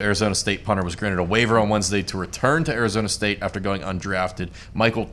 Arizona State punter was granted a waiver on Wednesday to return to Arizona State after going undrafted. Michael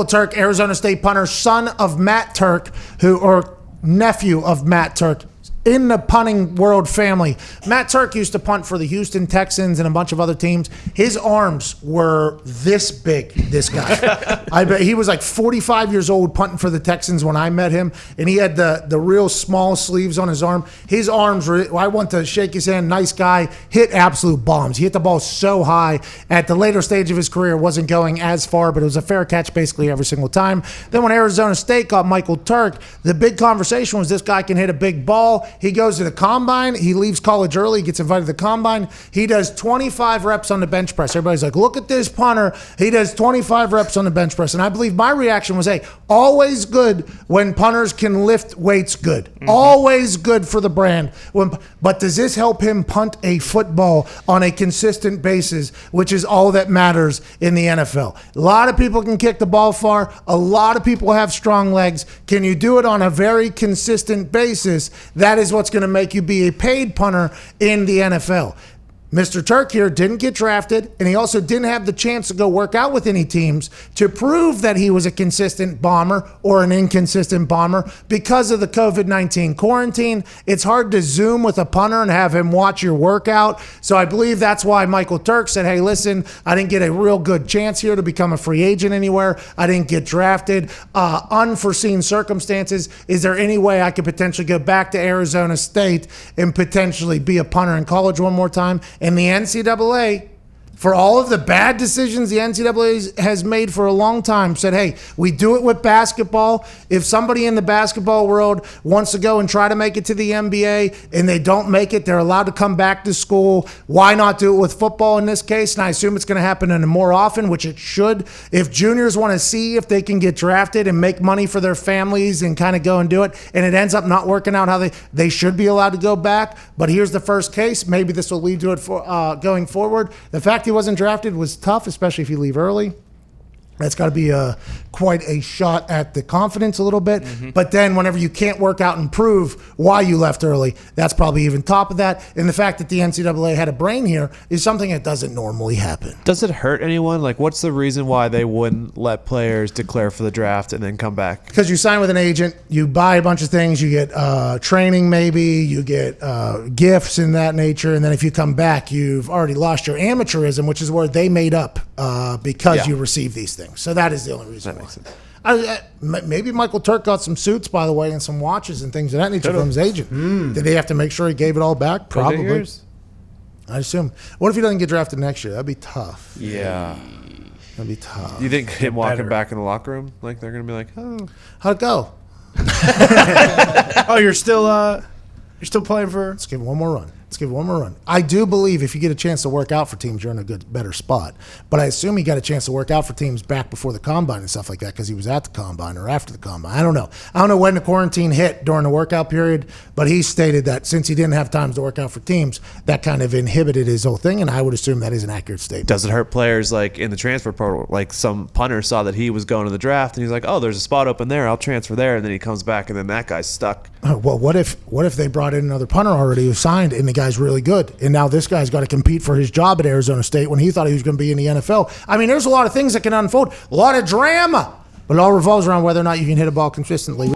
Turk, Arizona State punter, son of Matt Turk, or nephew of Matt Turk. In the punting world family, Matt Turk used to punt for the Houston Texans and a bunch of other teams. His arms were this big, this guy. I bet he was like 45 years old punting for the Texans when I met him, and he had the real small sleeves on his arm. His arms were, I went to shake his hand, nice guy, hit absolute bombs. He hit the ball so high. At the later stage of his career, wasn't going as far, but it was a fair catch basically every single time. Then when Arizona State got Michael Turk, the big conversation was this guy can hit a big ball. He goes to the combine. He leaves college early. He gets invited to the combine. He does 25 reps on the bench press. Everybody's like, look at this punter. He does 25 reps on the bench press. And I believe my reaction was, hey, always good when punters can lift weights good. Mm-hmm. Always good for the brand. But does this help him punt a football on a consistent basis, which is all that matters in the NFL? A lot of people can kick the ball far. A lot of people have strong legs. Can you do it on a very consistent basis? That is what's going to make you be a paid punter in the NFL. Mr. Turk here didn't get drafted, and he also didn't have the chance to go work out with any teams to prove that he was a consistent bomber or an inconsistent bomber because of the COVID-19 quarantine. It's hard to Zoom with a punter and have him watch your workout. So I believe that's why Michael Turk said, hey, listen, I didn't get a real good chance here to become a free agent anywhere. I didn't get drafted. Unforeseen circumstances. Is there any way I could potentially go back to Arizona State and potentially be a punter in college one more time? And the NCAA, for all of the bad decisions the NCAA has made for a long time, said, hey, we do it with basketball. If somebody in the basketball world wants to go and try to make it to the NBA and they don't make it, they're allowed to come back to school. Why not do it with football in this case? And I assume it's going to happen more often, which it should. If juniors want to see if they can get drafted and make money for their families and kind of go and do it, and it ends up not working out how they should be allowed to go back. But here's the first case. Maybe this will lead to it for going forward. The fact he wasn't drafted was tough, especially if you leave early. That's got to be quite a shot at the confidence a little bit. Mm-hmm. But then whenever you can't work out and prove why you left early, that's probably even top of that. And the fact that the NCAA had a brain here is something that doesn't normally happen. Does it hurt anyone? Like, what's the reason why they wouldn't let players declare for the draft and then come back? Because you sign with an agent, you buy a bunch of things, you get training maybe, you get gifts in that nature, and then if you come back, you've already lost your amateurism, which is where they made up because you received these things. So that is the only reason why. Maybe Michael Turk got some suits, by the way, and some watches and things of that nature from his agent. Did they have to make sure he gave it all back? Probably. I assume. What if he doesn't get drafted next year? That'd be tough. Yeah. That'd be tough. You think him walking back in the locker room, like they're going to be like, oh. How'd it go? Oh, you're still playing for? Let's give it one more run. I do believe if you get a chance to work out for teams, you're in a better spot. But I assume he got a chance to work out for teams back before the combine and stuff like that because he was at the combine or after the combine. I don't know. I don't know when the quarantine hit during the workout period, but he stated that since he didn't have time to work out for teams, that kind of inhibited his whole thing, and I would assume that is an accurate statement. Does it hurt players like in the transfer portal? Like some punter saw that he was going to the draft, and he's like, oh, there's a spot open there. I'll transfer there, and then he comes back, and then that guy's stuck. Well, what if they brought in another punter already who signed, and the guy's really good? And now this guy's got to compete for his job at Arizona State when he thought he was going to be in the NFL. I mean, there's a lot of things that can unfold, a lot of drama, but it all revolves around whether or not you can hit a ball consistently.